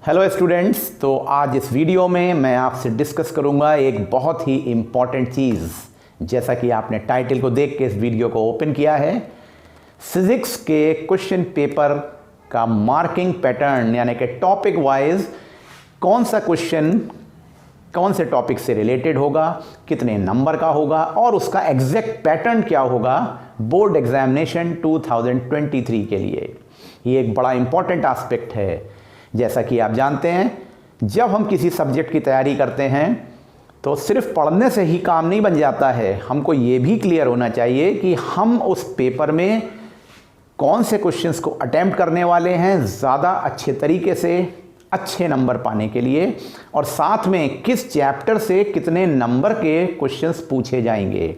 Hello students, तो आज इस वीडियो में मैं आपसे डिस्कस करूंगा एक बहुत ही इम्पॉर्टेंट चीज़। जैसा कि आपने टाइटल को देख के इस वीडियो को ओपन किया है, फिज़िक्स के क्वेश्चन पेपर का मार्किंग पैटर्न, यानी कि टॉपिक वाइज कौन सा क्वेश्चन कौन से टॉपिक से रिलेटेड होगा, कितने नंबर का होगा और उसका एग्जैक्ट पैटर्न क्या होगा बोर्ड एग्जामिनेशन 2023 के लिए। ये एक बड़ा इंपॉर्टेंट एस्पेक्ट है। जैसा कि आप जानते हैं, जब हम किसी सब्जेक्ट की तैयारी करते हैं तो सिर्फ पढ़ने से ही काम नहीं बन जाता है। हमको ये भी क्लियर होना चाहिए कि हम उस पेपर में कौन से क्वेश्चंस को अटेम्प्ट करने वाले हैं ज़्यादा अच्छे तरीके से, अच्छे नंबर पाने के लिए, और साथ में किस चैप्टर से कितने नंबर के क्वेश्चंस पूछे जाएंगे।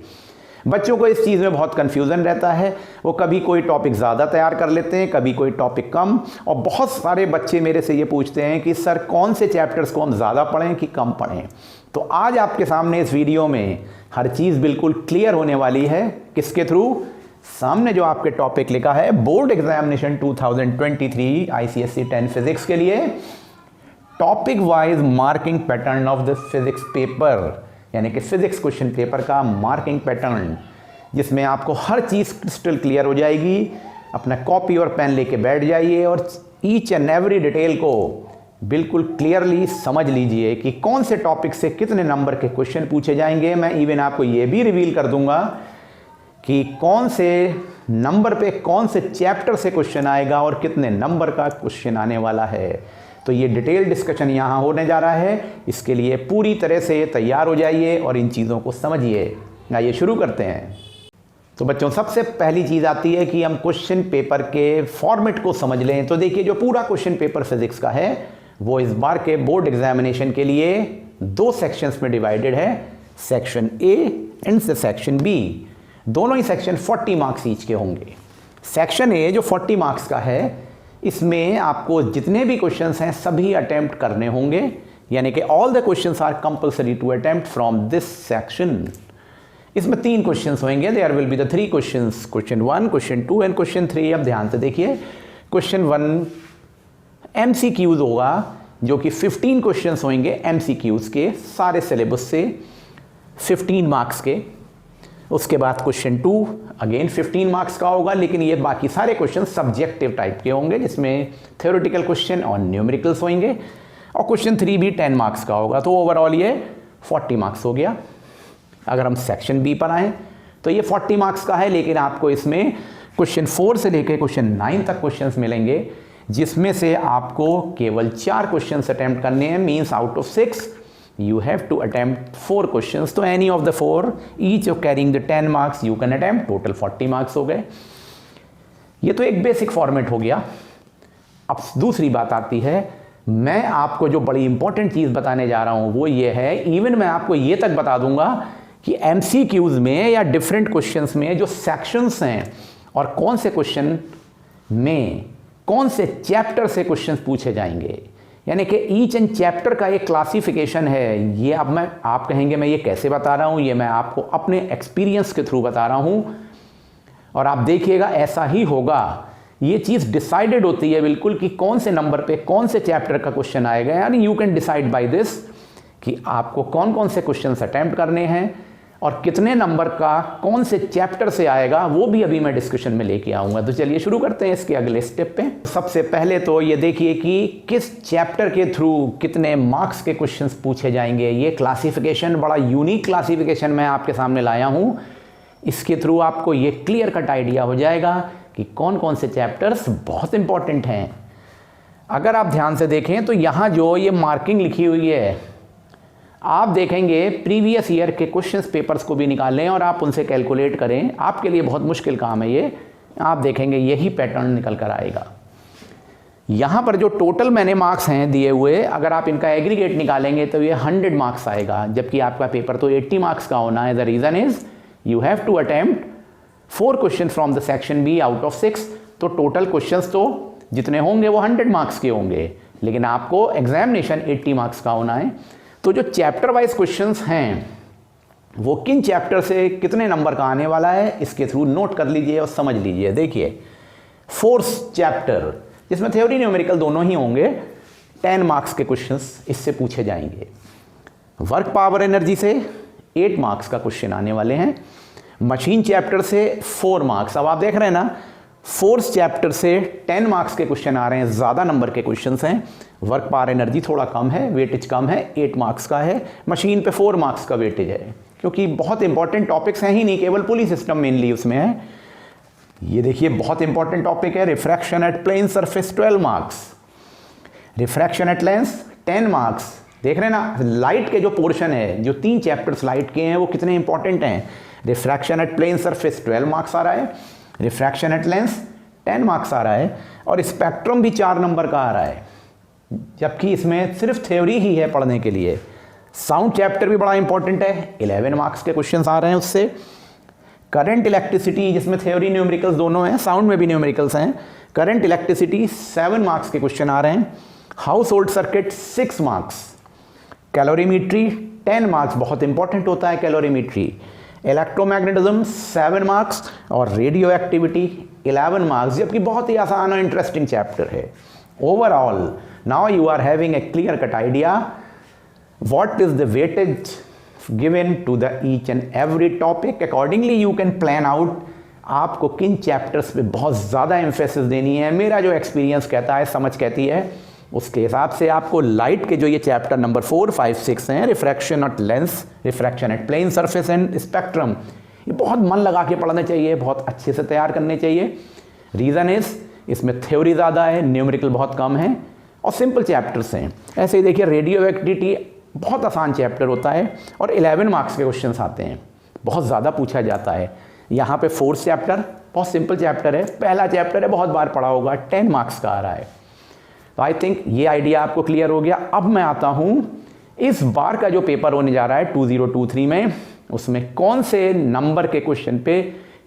बच्चों को इस चीज़ में बहुत कन्फ्यूज़न रहता है। वो कभी कोई टॉपिक ज़्यादा तैयार कर लेते हैं, कभी कोई टॉपिक कम, और बहुत सारे बच्चे मेरे से ये पूछते हैं कि सर कौन से चैप्टर्स को हम ज़्यादा पढ़ें कि कम पढ़ें। तो आज आपके सामने इस वीडियो में हर चीज़ बिल्कुल क्लियर होने वाली है। किसके थ्रू? सामने जो आपके टॉपिक लिखा है बोर्ड एग्जामिनेशन 2023 ICSE 10 फिजिक्स के लिए topic wise marking pattern of the physics paper, यानी कि फिजिक्स क्वेश्चन पेपर का मार्किंग पैटर्न, जिसमें आपको हर चीज़ क्रिस्टल क्लियर हो जाएगी। अपना कॉपी और पेन लेके बैठ जाइए और ईच एंड एवरी डिटेल को बिल्कुल क्लियरली समझ लीजिए कि कौन से टॉपिक से कितने नंबर के क्वेश्चन पूछे जाएंगे। मैं इवन आपको ये भी रिवील कर दूंगा कि कौन से नंबर पे कौन से चैप्टर से क्वेश्चन आएगा और कितने नंबर का क्वेश्चन आने वाला है। तो ये डिटेल डिस्कशन यहाँ होने जा रहा है। इसके लिए पूरी तरह से तैयार हो जाइए और इन चीज़ों को समझिए। आइए शुरू करते हैं। तो बच्चों, सबसे पहली चीज़ आती है कि हम क्वेश्चन पेपर के फॉर्मेट को समझ लें। तो देखिए, जो पूरा क्वेश्चन पेपर फिजिक्स का है वो इस बार के बोर्ड एग्जामिनेशन के लिए दो सेक्शंस में डिवाइडेड है, section A and section B. दोनों ही सेक्शन 40 मार्क्स ईच के होंगे। सेक्शन ए जो 40 मार्क्स का है, इसमें आपको जितने भी क्वेश्चंस हैं सभी अटेम्प्ट करने होंगे, यानी कि all the questions are compulsory to attempt from this section. इसमें 3 क्वेश्चंस होंगे। There will be the 3 questions, question 1, question 2 and question 3। अब ध्यान से देखिए, क्वेश्चन 1 MCQs होगा, जो कि 15 क्वेश्चंस होंगे MCQs के, सारे सिलेबस से 15 मार्क्स के। उसके बाद क्वेश्चन 2 अगेन 15 मार्क्स का होगा, लेकिन ये बाकी सारे क्वेश्चन सब्जेक्टिव टाइप के होंगे, जिसमें थ्योरेटिकल क्वेश्चन और न्यूमेरिकल्स होंगे। और क्वेश्चन 3 भी 10 मार्क्स का होगा। तो ओवरऑल ये 40 मार्क्स हो गया। अगर हम सेक्शन बी पर आएँ तो ये 40 मार्क्स का है, लेकिन आपको इसमें क्वेश्चन 4 से लेकर क्वेश्चन 9 तक क्वेश्चन मिलेंगे, जिसमें से आपको केवल 4 क्वेश्चन अटैम्प्ट करने हैं। Means out of 6 you have to attempt 4 questions. तो any of the 4, each of carrying the 10 marks you can attempt, total 40 marks हो गए। ये तो एक बेसिक फॉर्मेट हो गया। अब दूसरी बात आती है, मैं आपको जो बड़ी इंपॉर्टेंट चीज़ बताने जा रहा हूँ वो ये है, इवन मैं आपको ये तक बता दूंगा कि MCQs में या डिफरेंट क्वेश्चंस में जो सेक्शंस हैं और कौन से क्वेश्चन में कौन से चैप्टर से क्वेश्चंस पूछे जाएंगे, यानी कि ईच एंड चैप्टर का एक क्लासिफिकेशन है। ये अब आप कहेंगे मैं ये कैसे बता रहा हूँ, ये मैं आपको अपने एक्सपीरियंस के थ्रू बता रहा हूँ, और आप देखिएगा ऐसा ही होगा। ये चीज़ डिसाइडेड होती है बिल्कुल कि कौन से नंबर पे कौन से चैप्टर का क्वेश्चन आएगा। यानी you can decide by this कि आपको कौन कौन से क्वेश्चन अटैम्प्ट करने हैं और कितने नंबर का कौन से चैप्टर से आएगा, वो भी अभी मैं डिस्कशन में लेके आऊँगा। तो चलिए शुरू करते हैं इसके अगले स्टेप पे। सबसे पहले तो ये देखिए कि किस चैप्टर के थ्रू कितने मार्क्स के क्वेश्चंस पूछे जाएंगे। ये क्लासिफिकेशन बड़ा यूनिक क्लासिफिकेशन मैं आपके सामने लाया हूँ। इसके थ्रू आपको ये क्लियर कट आइडिया हो जाएगा कि कौन कौन से चैप्टर्स बहुत इंपॉर्टेंट हैं। अगर आप ध्यान से देखें तो यहाँ जो ये मार्किंग लिखी हुई है, आप देखेंगे प्रीवियस ईयर के क्वेश्चंस पेपर्स को भी निकालें और आप उनसे कैलकुलेट करें। आपके लिए बहुत मुश्किल काम है ये। आप देखेंगे यही पैटर्न निकल कर आएगा। यहाँ पर जो टोटल मैंने मार्क्स हैं दिए हुए, अगर आप इनका एग्रीगेट निकालेंगे तो ये 100 मार्क्स आएगा, जबकि आपका पेपर तो 80 मार्क्स का होना है। The reason is you have to attempt 4 question from the section B out of 6। तो टोटल क्वेश्चंस तो जितने होंगे वो 100 मार्क्स के होंगे, लेकिन आपको एग्जामिनेशन 80 मार्क्स का होना है। तो जो चैप्टर वाइज क्वेश्चंस हैं वो किन चैप्टर से कितने नंबर का आने वाला है, इसके थ्रू नोट कर लीजिए और समझ लीजिए। देखिए, 4th चैप्टर जिसमें थ्योरी न्यूमेरिकल दोनों ही होंगे, 10 मार्क्स के क्वेश्चंस इससे पूछे जाएंगे। वर्क पावर एनर्जी से 8 मार्क्स का क्वेश्चन आने वाले हैं। मशीन चैप्टर से 4 मार्क्स। अब आप देख रहे हैं ना, फोर्स चैप्टर से 10 मार्क्स के क्वेश्चन आ रहे हैं, ज़्यादा नंबर के क्वेश्चंस हैं। वर्क पावर एनर्जी थोड़ा कम है, वेटेज कम है, 8 मार्क्स का है। मशीन पे 4 मार्क्स का वेटेज है, क्योंकि बहुत इंपॉर्टेंट टॉपिक्स हैं ही नहीं, केवल पुली सिस्टम मेनली उसमें है। ये देखिए बहुत इंपॉर्टेंट टॉपिक है, refraction at plane surface 12 marks, refraction at lens 10 marks. देख रहे हैं ना, लाइट के जो पोर्शन है, जो 3 चैप्टर्स लाइट के हैं वो कितने इंपॉर्टेंट हैं। Refraction at plane surface 12 marks आ रहा है, रिफ्रैक्शन एट लेंस 10 मार्क्स आ रहा है, और स्पेक्ट्रम भी 4 नंबर का आ रहा है, जबकि इसमें सिर्फ थ्योरी ही है पढ़ने के लिए। साउंड चैप्टर भी बड़ा इंपॉर्टेंट है, 11 मार्क्स के क्वेश्चंस आ रहे हैं उससे। करंट इलेक्ट्रिसिटी, जिसमें थ्योरी न्यूमेरिकल्स दोनों हैं, साउंड में भी न्यूमेरिकल्स हैं। करंट इलेक्ट्रिसिटी 7 मार्क्स के क्वेश्चन आ रहे हैं। Household circuit 6 marks. Calorimetry 10 marks, बहुत इंपॉर्टेंट होता है कैलोरीमेट्री। इलेक्ट्रोमैग्नेटिज्म 7 मार्क्स और रेडियो एक्टिविटी 11 मार्क्स, जबकि बहुत ही आसान और इंटरेस्टिंग चैप्टर है। Overall now you are having a clear cut idea what is the weightage given to the each and every topic. Accordingly you can plan out आपको किन chapters पे बहुत ज़्यादा एम्फेसिस देनी है। मेरा जो एक्सपीरियंस कहता है, समझ कहती है, उसके हिसाब से आपको लाइट के जो ये चैप्टर नंबर 4, 5, 6 हैं, refraction at lens, refraction at plane surface and spectrum, ये बहुत मन लगा के पढ़ने चाहिए, बहुत अच्छे से तैयार करने चाहिए। रीज़न इज इसमें थ्योरी ज़्यादा है, न्यूमेरिकल बहुत कम है और सिंपल चैप्टर्स हैं। ऐसे ही देखिए रेडियो एक्टिविटी बहुत आसान चैप्टर होता है और 11 मार्क्स के क्वेश्चन आते हैं, बहुत ज़्यादा पूछा जाता है। यहाँ पे फोर्थ चैप्टर बहुत सिंपल चैप्टर है, पहला चैप्टर है, बहुत बार पढ़ा होगा, 10 मार्क्स का आ रहा है। तो आई थिंक ये आइडिया आपको क्लियर हो गया। अब मैं आता हूँ इस बार का जो पेपर होने जा रहा है 2023 में, उसमें कौन से नंबर के क्वेश्चन पे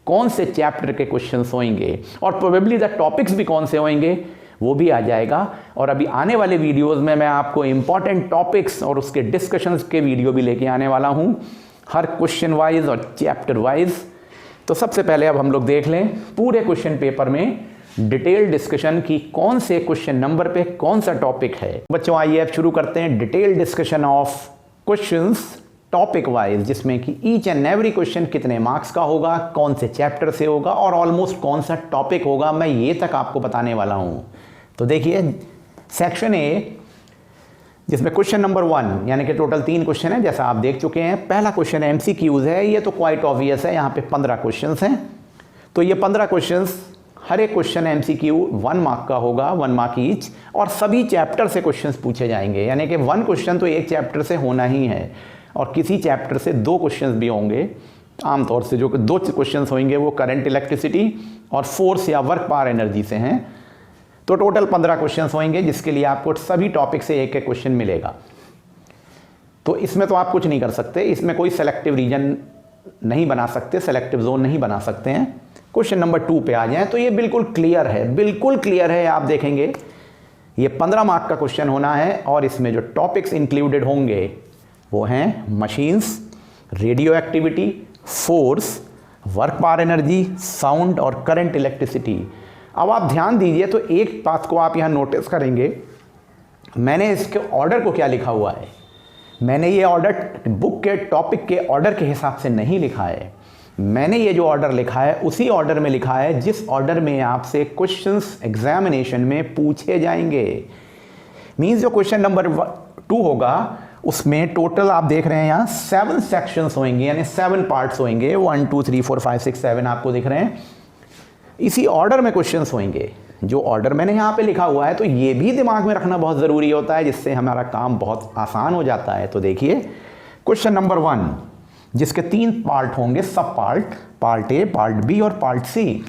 कौन से चैप्टर के क्वेश्चंस होंगे और प्रोबेबली द टॉपिक्स भी कौन से होंगे वो भी आ जाएगा। और अभी आने वाले वीडियोस में मैं आपको इंपॉर्टेंट टॉपिक्स और उसके डिस्कशंस के वीडियो भी लेके आने वाला हूँ, हर क्वेश्चन वाइज और चैप्टर वाइज। तो सबसे पहले अब हम लोग देख लें पूरे क्वेश्चन पेपर में डिटेल डिस्कशन की कौन से क्वेश्चन नंबर पे कौन सा टॉपिक है। बच्चों आइए अब शुरू करते हैं detail discussion of questions topic wise, जिसमें कि ईच एंड एवरी क्वेश्चन कितने मार्क्स का होगा, कौन से चैप्टर से होगा और ऑलमोस्ट कौन सा टॉपिक होगा, मैं ये तक आपको बताने वाला हूँ। तो देखिए सेक्शन ए, जिसमें क्वेश्चन नंबर 1 यानी कि टोटल 3 क्वेश्चन है, जैसा आप देख चुके हैं। पहला क्वेश्चन एमसीक्यूज है, ये तो क्वाइट ऑब्वियस है, यहाँ पे 15 क्वेश्चंस हैं। तो ये 15 क्वेश्चंस, हर एक क्वेश्चन एमसीक्यू 1 मार्क का होगा, 1 मार्क ईच, और सभी चैप्टर से क्वेश्चंस पूछे जाएंगे, यानी कि 1 क्वेश्चन तो एक चैप्टर से होना ही है और किसी चैप्टर से 2 क्वेश्चंस भी होंगे। आमतौर से जो 2 क्वेश्चंस होंगे वो करंट इलेक्ट्रिसिटी और फोर्स या वर्क पावर एनर्जी से हैं। तो टोटल 15 क्वेश्चंस होंगे, जिसके लिए आपको सभी टॉपिक से एक एक क्वेश्चन मिलेगा। तो इसमें तो आप कुछ नहीं कर सकते, इसमें कोई सेलेक्टिव रीजन नहीं बना सकते, सेलेक्टिव जोन नहीं बना सकते हैं। क्वेश्चन नंबर 2 पे आ जाएं तो ये बिल्कुल क्लियर है, बिल्कुल क्लियर है। आप देखेंगे ये 15 मार्क का क्वेश्चन होना है और इसमें जो टॉपिक्स इंक्लूडेड होंगे वो हैं machines, radio activity, force, work power energy, sound और करंट इलेक्ट्रिसिटी। अब आप ध्यान दीजिए तो एक बात को आप यहाँ नोटिस करेंगे, मैंने इसके ऑर्डर को क्या लिखा हुआ है। मैंने ये ऑर्डर बुक के टॉपिक के ऑर्डर के हिसाब से नहीं लिखा है, मैंने ये जो ऑर्डर लिखा है उसी ऑर्डर में लिखा है जिस ऑर्डर में आपसे क्वेश्चंस एग्जामिनेशन में पूछे जाएंगे। मीन्स जो क्वेश्चन नंबर 2 होगा उसमें टोटल आप देख रहे हैं यहाँ 7 सेक्शंस होंगे, यानी 7 पार्ट्स होंगे, 1 2 3 4 5 6 7 आपको दिख रहे हैं। इसी ऑर्डर में क्वेश्चंस होंगे जो ऑर्डर मैंने यहाँ पे लिखा हुआ है। तो ये भी दिमाग में रखना बहुत ज़रूरी होता है, जिससे हमारा काम बहुत आसान हो जाता है। तो देखिए क्वेश्चन नंबर 1, जिसके 3 पार्ट होंगे, सब पार्ट ए, पार्ट बी और पार्ट सी,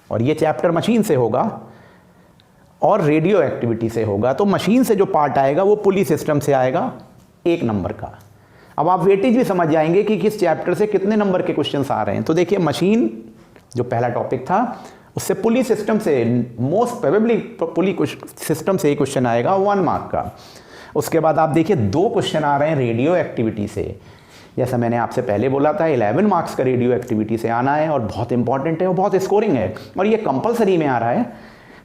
और ये चैप्टर मशीन से होगा और रेडियो एक्टिविटी से होगा। तो मशीन से जो पार्ट आएगा वो पुली सिस्टम से आएगा 1 नंबर का। अब आप वेटेज भी समझ जाएंगे कि किस चैप्टर से कितने नंबर के क्वेश्चंस आ रहे हैं। तो देखिए मशीन जो पहला टॉपिक था उससे पुली सिस्टम से मोस्ट प्रोबेबली पुली सिस्टम से ही क्वेश्चन आएगा 1 मार्क का। उसके बाद आप देखिए 2 क्वेश्चन आ रहे हैं रेडियो एक्टिविटी से, जैसा मैंने आपसे पहले बोला था 11 मार्क्स का रेडियो एक्टिविटी से आना है और बहुत इंपॉर्टेंट है और बहुत स्कोरिंग है और ये कंपलसरी में आ रहा है।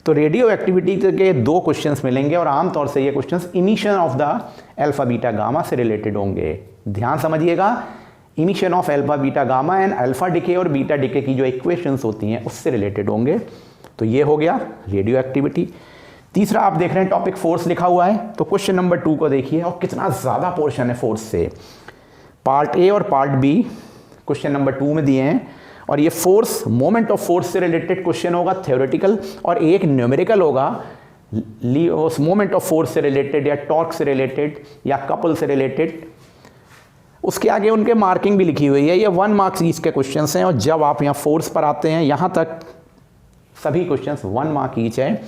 तो रेडियो एक्टिविटी के 2 क्वेश्चंस मिलेंगे और आमतौर से ये questions emission of the alpha beta gamma से रिलेटेड होंगे। ध्यान समझिएगा, emission of alpha beta gamma and alpha decay और बीटा डिके की जो इक्वेशंस होती हैं उससे रिलेटेड होंगे। तो ये हो गया रेडियो एक्टिविटी। तीसरा आप देख रहे हैं टॉपिक फोर्स लिखा हुआ है, तो क्वेश्चन नंबर 2 को देखिए और कितना ज़्यादा पोर्शन है फोर्स से। पार्ट ए और पार्ट बी क्वेश्चन नंबर 2 में दिए हैं और ये फोर्स मोमेंट ऑफ फोर्स से रिलेटेड क्वेश्चन होगा थ्योरेटिकल, और एक न्यूमेरिकल होगा उस मोमेंट ऑफ फोर्स से रिलेटेड या टॉर्क से रिलेटेड या कपल से रिलेटेड। उसके आगे उनके मार्किंग भी लिखी हुई है। ये 1 मार्क्स ईच के क्वेश्चंस हैं और जब आप यहाँ फोर्स पर आते हैं यहाँ तक सभी क्वेश्चंस 1 मार्क ईच है।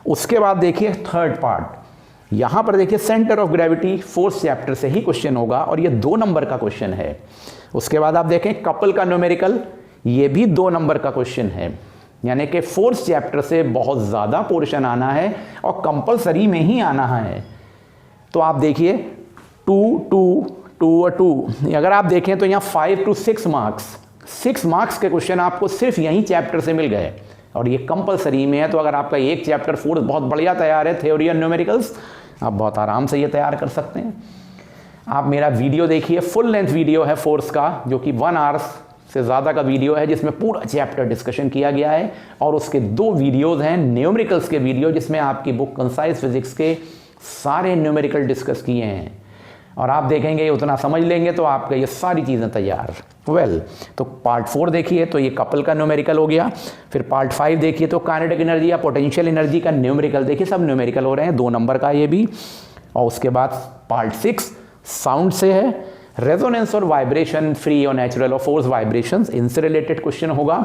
उसके बाद देखिए थर्ड पार्ट, यहाँ पर देखिए centre of gravity force chapter से ही क्वेश्चन होगा और ये 2 नंबर का क्वेश्चन है। उसके बाद आप देखें कपल का न्यूमेरिकल, ये भी 2 नंबर का क्वेश्चन है, यानी कि फोर्स चैप्टर से बहुत ज़्यादा पोर्शन आना है और कंपलसरी में ही आना है। तो आप देखिए 2, 2, 2 और 2, अगर आप देखें तो यहाँ 5 to 6 मार्क्स, 6 मार्क्स के क्वेश्चन आपको सिर्फ यहीं चैप्टर से मिल गए और ये कंपलसरी में है। तो अगर आपका एक चैप्टर फोर्स बहुत बढ़िया तैयार है, थ्योरी और न्यूमेरिकल्स, आप बहुत आराम से ये तैयार कर सकते हैं। आप मेरा वीडियो देखिए, फुल लेंथ वीडियो है फोर्स का, जो कि 1 आवर से ज़्यादा का वीडियो है जिसमें पूरा चैप्टर डिस्कशन किया गया है। और उसके 2 वीडियोज़ हैं न्यूमेरिकल्स के वीडियो, जिसमें आपकी बुक कंसाइज फिजिक्स के सारे न्यूमेरिकल डिस्कस किए हैं और आप देखेंगे उतना समझ लेंगे तो आपका ये सारी चीज़ें तैयार। तो पार्ट 4 देखिए तो ये कपल का न्यूमेरिकल हो गया। फिर पार्ट 5 देखिए तो काइनेटिक एनर्जी या पोटेंशियल एनर्जी का न्यूमेरिकल, देखिए सब न्यूमेरिकल हो रहे हैं, 2 नंबर का ये भी। और उसके बाद पार्ट 6 साउंड से है, रेजोनेंस और वाइब्रेशन, फ्री और नेचुरल और फोर्स वाइब्रेशंस, इनसे रिलेटेड क्वेश्चन होगा।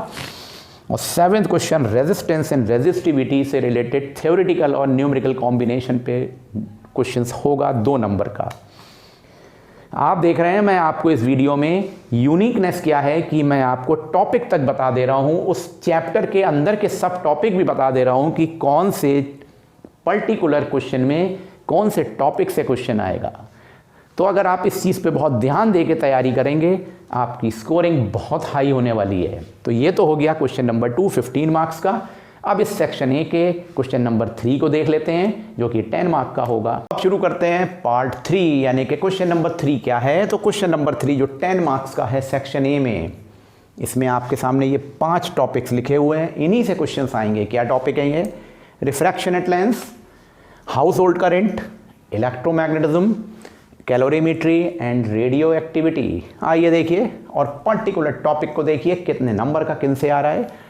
और 7th question resistance and resistivity से रिलेटेड थ्योरेटिकल और न्यूमेरिकल कॉम्बिनेशन पे क्वेश्चंस होगा 2 नंबर का। आप देख रहे हैं मैं आपको इस वीडियो में यूनिकनेस क्या है कि मैं आपको टॉपिक तक बता दे रहा हूं, उस चैप्टर के अंदर के सब टॉपिक भी बता दे रहा हूं कि कौन से पर्टिकुलर क्वेश्चन में कौन से टॉपिक से क्वेश्चन आएगा। तो अगर आप इस चीज़ पे बहुत ध्यान दे के तैयारी करेंगे, आपकी स्कोरिंग बहुत हाई होने वाली है। तो ये तो हो गया क्वेश्चन नंबर 2 15 मार्क्स का। अब इस सेक्शन ए के क्वेश्चन नंबर 3 को देख लेते हैं, जो कि 10 मार्क का होगा। अब शुरू करते हैं पार्ट 3, यानी कि क्वेश्चन नंबर 3 क्या है। तो क्वेश्चन नंबर 3 जो 10 मार्क्स का है सेक्शन ए में, इसमें आपके सामने ये 5 टॉपिक्स लिखे हुए हैं, इन्हीं से क्वेश्चंस आएंगे। क्या टॉपिक है ये? Refraction at lens, house hold current, electromagnetism, calorimetry and radio activity. आइए देखिए और पर्टिकुलर टॉपिक को देखिए कितने नंबर का किन से आ रहा है।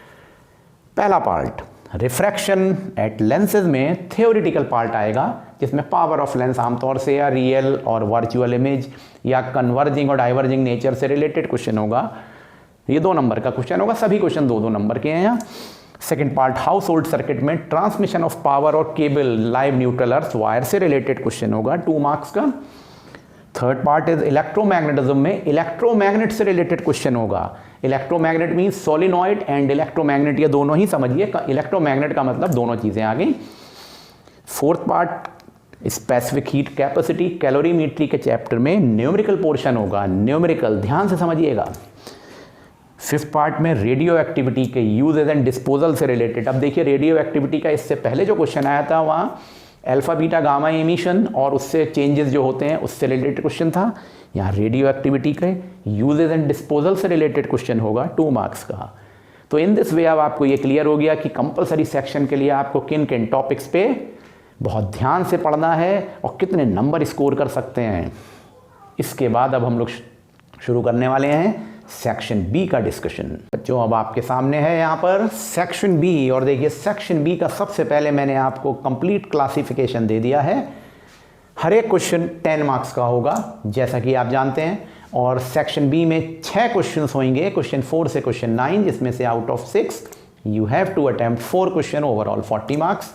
पहला पार्ट रिफ्रैक्शन एट लेंसेज में थ्योरेटिकल पार्ट आएगा, जिसमें पावर ऑफ लेंस आमतौर से या रियल और वर्चुअल इमेज या कन्वर्जिंग और डाइवर्जिंग नेचर से रिलेटेड क्वेश्चन होगा। ये 2 नंबर का क्वेश्चन होगा, सभी क्वेश्चन 2-2 नंबर के हैं यहाँ। Second part house hold circuit में ट्रांसमिशन ऑफ पावर और cable live neutral earth wire से रिलेटेड क्वेश्चन होगा 2 मार्क्स का। थर्ड पार्ट इज इलेक्ट्रोमैग्नेटिज्म में इलेक्ट्रोमैग्नेट से रिलेटेड क्वेश्चन होगा। Electromagnet means solenoid and electromagnet, ये दोनों ही समझिए, इलेक्ट्रोमैग्नेट का मतलब दोनों चीज़ें आ गई। Fourth part specific heat capacity, calorimetry के चैप्टर में न्यूमेरिकल पोर्शन होगा, न्यूमेरिकल ध्यान से समझिएगा। फिफ्थ पार्ट में रेडियो एक्टिविटी के यूजेज एंड डिस्पोजल से रिलेटेड। अब देखिए रेडियो एक्टिविटी का इससे पहले जो क्वेश्चन आया था वहाँ अल्फा बीटा गामा एमिशन और उससे चेंजेस जो होते हैं उससे रिलेटेड क्वेश्चन था। यहाँ रेडियो एक्टिविटी के यूजेज एंड डिस्पोजल से रिलेटेड क्वेश्चन होगा 2 मार्क्स का। तो इन दिस वे अब आपको ये क्लियर हो गया कि कंपलसरी सेक्शन के लिए आपको किन किन टॉपिक्स पे बहुत ध्यान से पढ़ना है और कितने नंबर स्कोर कर सकते हैं। इसके बाद अब हम लोग शुरू करने वाले हैं सेक्शन बी का डिस्कशन। बच्चों अब आपके सामने है यहाँ पर सेक्शन बी, और देखिए सेक्शन बी का सबसे पहले मैंने आपको कंप्लीट क्लासिफिकेशन दे दिया है। हर एक क्वेश्चन 10 मार्क्स का होगा जैसा कि आप जानते हैं, और सेक्शन बी में 6 क्वेश्चंस होंगे, क्वेश्चन 4 से क्वेश्चन 9, जिसमें से out of 6 you have to attempt 4 question, overall 40 marks.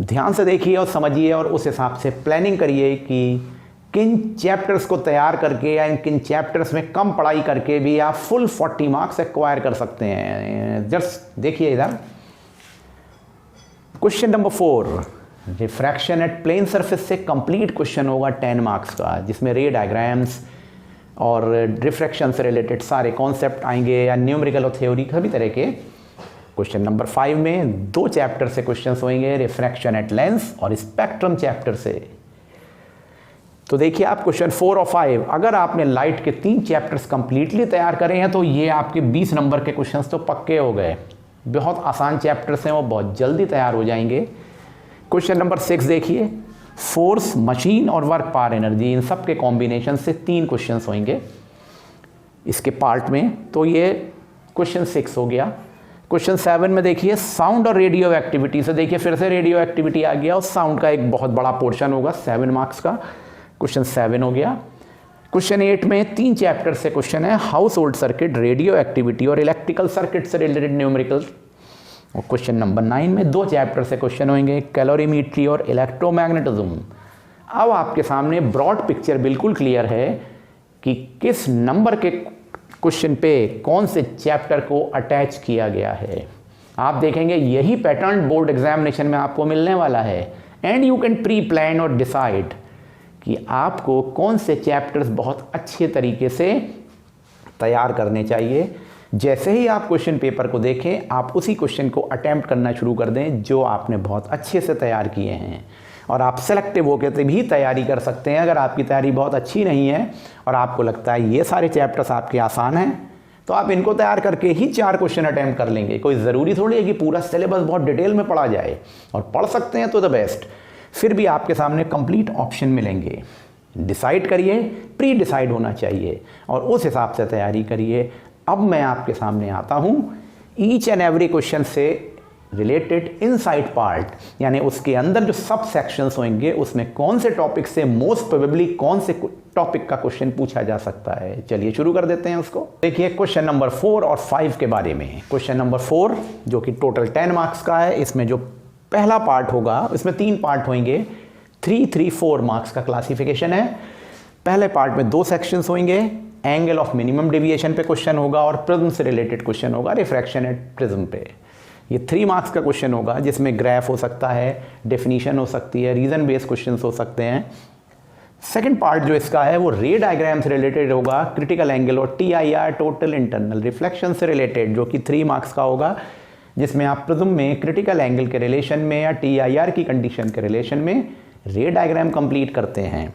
ध्यान से देखिए और समझिए और उस हिसाब से प्लानिंग करिए कि किन चैप्टर्स को तैयार करके या किन चैप्टर्स में कम पढ़ाई करके भी आप फुल 40 मार्क्स एक्वायर कर सकते हैं। जस्ट देखिए इधर question number 4 refraction at plane surface से कंप्लीट क्वेश्चन होगा 10 मार्क्स का, जिसमें रे डायग्राम्स और रिफ्रैक्शन से रिलेटेड सारे कॉन्सेप्ट आएंगे या न्यूमेरिकल और थ्योरी सभी तरह के क्वेश्चन नंबर 5 में 2 चैप्टर से क्वेश्चंस होंगे, रिफ्रैक्शन एट लेंस और स्पेक्ट्रम चैप्टर से। तो देखिए आप क्वेश्चन 4 और 5 अगर आपने लाइट के 3 चैप्टर्स कंप्लीटली तैयार करे हैं तो ये आपके 20 नंबर के क्वेश्चंस तो पक्के हो गए। बहुत आसान चैप्टर्स हैं, वो बहुत जल्दी तैयार हो जाएंगे। क्वेश्चन नंबर 6 देखिए, फोर्स, मशीन और वर्क पावर एनर्जी, इन सब के कॉम्बिनेशन से 3 क्वेश्चंस होंगे इसके पार्ट में। तो ये क्वेश्चन 6 हो गया। क्वेश्चन 7 में देखिए साउंड और रेडियो एक्टिविटी से, देखिए फिर से रेडियो एक्टिविटी आ गया और साउंड का एक बहुत बड़ा पोर्शन होगा 7 मार्क्स का। क्वेश्चन 7 हो गया। क्वेश्चन 8 में 3 चैप्टर से क्वेश्चन है, house hold circuit, radio activity और इलेक्ट्रिकल सर्किट से रिलेटेड न्यूमेरिकल। और क्वेश्चन नंबर 9 में 2 चैप्टर से क्वेश्चन होंगे, कैलोरीमेट्री और इलेक्ट्रोमैग्नेटिज्म। अब आपके सामने ब्रॉड पिक्चर बिल्कुल क्लियर है कि किस नंबर के क्वेश्चन पे कौन से चैप्टर को अटैच किया गया है। आप देखेंगे यही पैटर्न बोर्ड एग्जामिनेशन में आपको मिलने वाला है। And you can pre plan और डिसाइड कि आपको कौन से चैप्टर्स बहुत अच्छे तरीके से तैयार करने चाहिए। जैसे ही आप क्वेश्चन पेपर को देखें, आप उसी क्वेश्चन को अटेम्प्ट करना शुरू कर दें जो आपने बहुत अच्छे से तैयार किए हैं। और आप सेलेक्टिव होकर भी तैयारी कर सकते हैं। अगर आपकी तैयारी बहुत अच्छी नहीं है और आपको लगता है ये सारे चैप्टर्स आपके आसान हैं, तो आप इनको तैयार करके ही 4 क्वेश्चन अटेम्प्ट कर लेंगे। कोई ज़रूरी थोड़ी है कि पूरा सिलेबस बहुत डिटेल में पढ़ा जाए, और पढ़ सकते हैं तो द बेस्ट। फिर भी आपके सामने कंप्लीट ऑप्शन मिलेंगे। डिसाइड करिए, प्री डिसाइड होना चाहिए और उस हिसाब से तैयारी करिए। अब मैं आपके सामने आता हूँ ईच एंड एवरी क्वेश्चन से रिलेटेड इनसाइड पार्ट, यानी उसके अंदर जो सब सेक्शंस होंगे उसमें कौन से टॉपिक से मोस्ट प्रोबेबली कौन से टॉपिक का क्वेश्चन पूछा जा सकता है। चलिए शुरू कर देते हैं उसको। देखिए क्वेश्चन नंबर 4 और 5 के बारे में। क्वेश्चन नंबर 4 जो कि टोटल 10 मार्क्स का है, इसमें जो पहला पार्ट होगा, इसमें 3 पार्ट होंगे, 3, 3, 4 मार्क्स का क्लासिफिकेशन है। पहले पार्ट में 2 सेक्शंस होंगे, एंगल ऑफ मिनिमम डेविएशन पे क्वेश्चन होगा और प्रिज्म से रिलेटेड क्वेश्चन होगा, रिफ्रैक्शन एट प्रिज्म पे। ये 3 मार्क्स का क्वेश्चन होगा जिसमें ग्राफ हो सकता है, डेफिनीशन हो सकती है, रीजन बेस्ड क्वेश्चन हो सकते हैं। सेकंड पार्ट जो इसका है वो रे डायग्राम से रिलेटेड होगा, क्रिटिकल एंगल और TIR टोटल इंटरनल रिफ्लेक्शन से रिलेटेड, जो कि 3 मार्क्स का होगा, जिसमें आप प्रिज्म में क्रिटिकल एंगल के रिलेशन में या TIR की कंडीशन के रिलेशन में रे डायग्राम कंप्लीट करते हैं।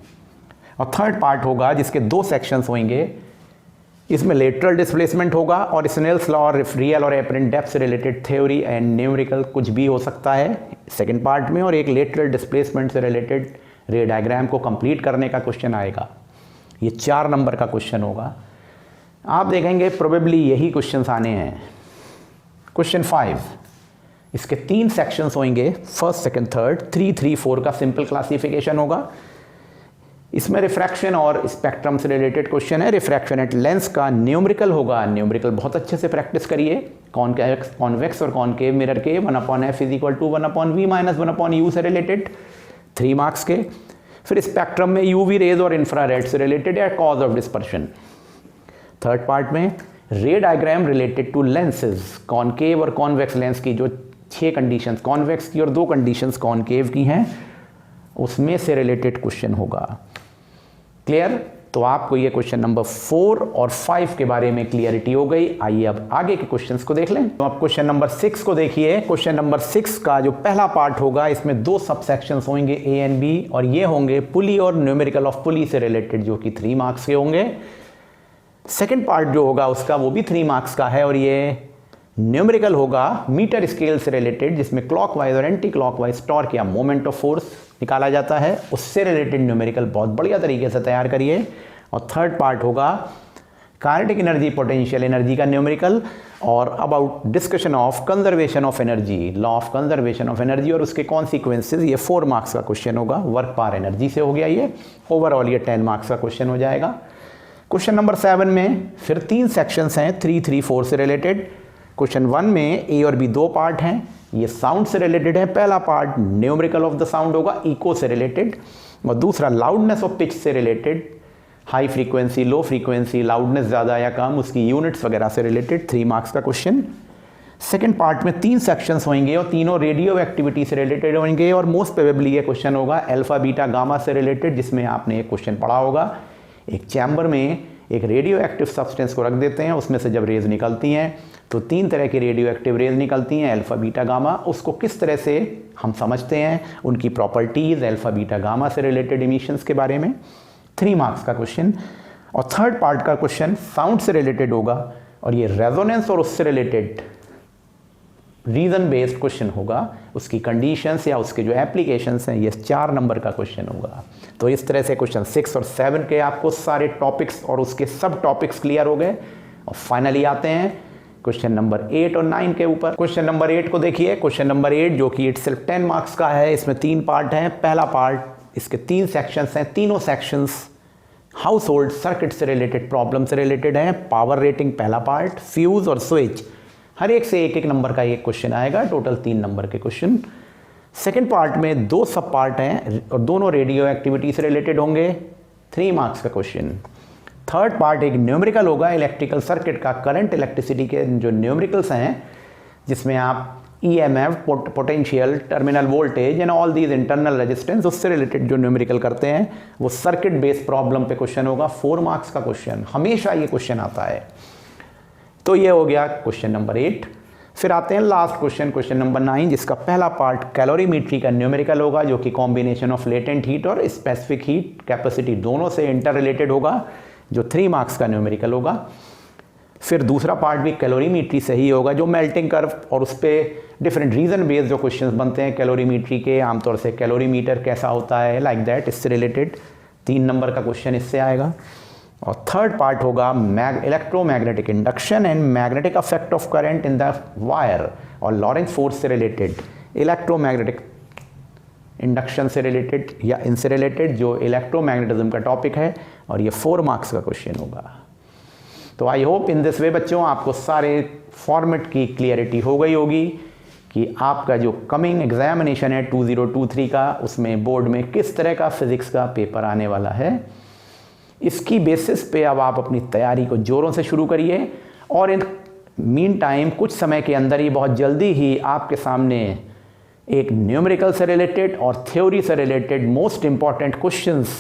और थर्ड पार्ट होगा जिसके 2 सेक्शंस होंगे, इसमें लेटरल डिस्प्लेसमेंट होगा और स्नेल्स लॉ और रियल और एपरेंट डेप्थ से रिलेटेड थ्योरी एंड न्यूमेरिकल कुछ भी हो सकता है सेकंड पार्ट में, और एक लेटरल डिस्प्लेसमेंट से रिलेटेड रे डायग्राम को कंप्लीट करने का क्वेश्चन आएगा। ये 4 नंबर का क्वेश्चन होगा। आप देखेंगे प्रोबेबली यही क्वेश्चंस आने हैं। क्वेश्चन 5, इसके 3 सेक्शंस होंगे, फर्स्ट, सेकंड, थर्ड, 3, 3, 4 का सिंपल क्लासिफिकेशन होगा। इसमें रिफ्रैक्शन और स्पेक्ट्रम से रिलेटेड क्वेश्चन है। रिफ्रैक्शन एट लेंस का न्यूमेरिकल होगा। न्यूमेरिकल बहुत अच्छे से प्रैक्टिस करिए। कॉन्वेक्स और कॉनकेव मिरर के 1/f = 1/v - 1/u से रिलेटेड 3 मार्क्स के। फिर स्पेक्ट्रम में UV रेज और इंफ्रारेड से रिलेटेड या cause of dispersion. Third part में ray diagram related to lenses, concave और कॉन्वेक्स लेंस की जो 6 कंडीशंस कॉन्वेक्स की और 2 कंडीशंस कॉनकेव की हैं, उसमें से रिलेटेड क्वेश्चन होगा। क्लियर? तो आपको ये क्वेश्चन नंबर 4 और 5 के बारे में क्लियरिटी हो गई। आइए अब आगे के क्वेश्चंस को देख लें। तो अब क्वेश्चन नंबर 6 को देखिए। क्वेश्चन नंबर 6 का जो पहला पार्ट होगा, इसमें 2 सब सेक्शंस होंगे A एंड B, और ये होंगे पुली और न्यूमेरिकल ऑफ पुली से रिलेटेड, जो कि 3 मार्क्स के होंगे। सेकेंड पार्ट जो होगा उसका वो भी 3 मार्क्स का है, और ये न्यूमेरिकल होगा मीटर स्केल से रिलेटेड, जिसमें क्लॉकवाइज और एंटी क्लॉकवाइज टॉर्क या मोमेंट ऑफ फोर्स निकाला जाता है, उससे रिलेटेड न्यूमेरिकल बहुत बढ़िया तरीके से तैयार करिए। और थर्ड पार्ट होगा काइनेटिक एनर्जी, पोटेंशियल एनर्जी का न्यूमेरिकल, और about discussion of conservation of energy, law of conservation of energy और उसके कॉन्सिक्वेंसेज। ये 4 मार्क्स का क्वेश्चन होगा। वर्क पावर एनर्जी से हो गया ये। ओवरऑल ये 10 मार्क्स का क्वेश्चन हो जाएगा। क्वेश्चन नंबर 7 में फिर 3 सेक्शंस हैं, 3, 3, 4 से रिलेटेड। क्वेश्चन 1 में A और B 2 पार्ट हैं। ये साउंड से रिलेटेड है। पहला part numerical of the sound होगा, इको से रिलेटेड, और दूसरा लाउडनेस ऑफ पिच से related, high frequency, low frequency, loudness ज़्यादा या कम, उसकी यूनिट्स वगैरह से रिलेटेड 3 मार्क्स का क्वेश्चन। सेकंड पार्ट में 3 सेक्शंस होंगे और तीनों रेडियो एक्टिविटी से रिलेटेड होंगे, और मोस्ट प्रोबेबली ये क्वेश्चन होगा अल्फा बीटा गामा से रिलेटेड, जिसमें आपने एक क्वेश्चन पढ़ा होगा। एक चैम्बर में एक रेडियो एक्टिव सब्सटेंस को रख देते हैं, उसमें से जब रेज निकलती हैं तो 3 तरह की रेडियो एक्टिव रेज निकलती हैं, अल्फा बीटा गामा। उसको किस तरह से हम समझते हैं, उनकी प्रॉपर्टीज़, अल्फा बीटा गामा से रिलेटेड इमिशंस के बारे में। 3 मार्क्स का क्वेश्चन। और थर्ड पार्ट का क्वेश्चन साउंड से रिलेटेड होगा और ये रेजोनेंस और उससे रिलेटेड रीजन बेस्ड क्वेश्चन होगा, उसकी कंडीशंस या उसके जो एप्लीकेशंस हैं, ये 4 नंबर का क्वेश्चन होगा। तो इस तरह से क्वेश्चन 6 और 7 के आपको सारे टॉपिक्स और उसके सब टॉपिक्स क्लियर हो गए। और फाइनली आते हैं क्वेश्चन नंबर 8 और 9 के ऊपर। क्वेश्चन नंबर 8 को देखिए। क्वेश्चन नंबर 8 जो कि इटसेल्फ 10 मार्क्स का है, इसमें 3 पार्ट हैं। पहला पार्ट, इसके 3 सेक्शंस हैं, तीनों सेक्शंस हाउस होल्ड सर्किट से रिलेटेड, प्रॉब्लम से रिलेटेड हैं। पावर रेटिंग पहला पार्ट, फ्यूज और स्विच, हर एक से एक नंबर का एक क्वेश्चन आएगा, टोटल 3 नंबर के क्वेश्चन। सेकेंड पार्ट में 2 सब पार्ट हैं और दोनों रेडियो एक्टिविटी से रिलेटेड होंगे, 3 मार्क्स का क्वेश्चन। थर्ड पार्ट एक न्यूमेरिकल होगा, इलेक्ट्रिकल सर्किट का, करंट इलेक्ट्रिसिटी के जो न्यूमेरिकल्स हैं, जिसमें आप EMF, potential, terminal voltage and all these internal resistance, उससे रिलेटेड जो न्यूमेरिकल करते हैं, वो सर्किट बेस्ड प्रॉब्लम पे क्वेश्चन होगा, 4 मार्क्स का क्वेश्चन। हमेशा ये क्वेश्चन आता है। तो ये हो गया क्वेश्चन नंबर 8। फिर आते हैं लास्ट क्वेश्चन, क्वेश्चन नंबर 9, जिसका पहला पार्ट कैलोरीमेट्री का न्यूमेरिकल होगा, जो कि कॉम्बिनेशन ऑफ लेटेंट हीट और स्पेसिफिक हीट कैपेसिटी दोनों से इंटर रिलेटेड होगा, जो 3 मार्क्स का न्यूमेरिकल होगा। फिर दूसरा पार्ट भी कैलोरीमेट्री से ही होगा, जो मेल्टिंग कर्व और उस पर डिफरेंट रीजन बेस्ड जो क्वेश्चंस बनते हैं कैलोरीमेट्री के, आमतौर से कैलोरीमीटर कैसा होता है, लाइक दैट, इससे रिलेटेड 3 नंबर का क्वेश्चन इससे आएगा। और थर्ड पार्ट होगा electromagnetic induction and magnetic affect of current in the wire, और लॉरेंस फोर्स से रिलेटेड, इलेक्ट्रोमैग्नेटिक इंडक्शन से रिलेटेड या इनसे रिलेटेड जो इलेक्ट्रोमैग्नेटिज्म का टॉपिक है, और ये 4 मार्क्स का क्वेश्चन होगा। तो I hope in this way बच्चों आपको सारे फॉर्मेट की क्लियरिटी हो गई होगी कि आपका जो कमिंग एग्जामिनेशन है 2023 का, उसमें बोर्ड में किस तरह का फिजिक्स का पेपर आने वाला है। इसकी बेसिस पे अब आप अपनी तैयारी को जोरों से शुरू करिए, और इन मीन टाइम कुछ समय के अंदर ही, बहुत जल्दी ही आपके सामने एक न्यूमेरिकल से रिलेटेड और थ्योरी से रिलेटेड मोस्ट इंपॉर्टेंट क्वेश्चंस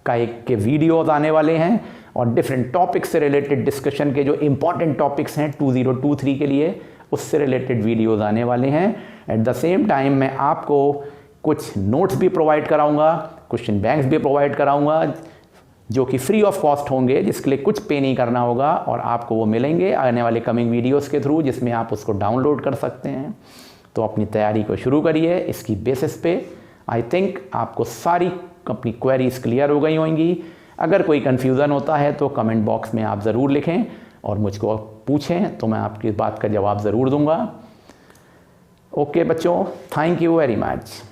का एक के वीडियोज आने वाले हैं, और डिफरेंट टॉपिक्स से रिलेटेड डिस्कशन के जो इंपॉर्टेंट टॉपिक्स हैं 2023 के लिए, उससे रिलेटेड वीडियोज आने वाले हैं। एट द सेम टाइम मैं आपको कुछ नोट्स भी प्रोवाइड कराऊंगा, क्वेश्चन बैंक्स भी प्रोवाइड कराऊंगा, जो कि फ्री ऑफ कॉस्ट होंगे, जिसके लिए कुछ पे नहीं करना होगा, और आपको वो मिलेंगे आने वाले कमिंग वीडियोस के थ्रू, जिसमें आप उसको डाउनलोड कर सकते हैं। तो अपनी तैयारी को शुरू करिए। इसकी बेसिस पे आई थिंक आपको सारी अपनी क्वेरीज क्लियर हो गई होंगी। अगर कोई कन्फ्यूज़न होता है तो कमेंट बॉक्स में आप ज़रूर लिखें और मुझको पूछें, तो मैं आपकी बात का जवाब ज़रूर दूंगा। ओके बच्चों, थैंक यू वेरी मच।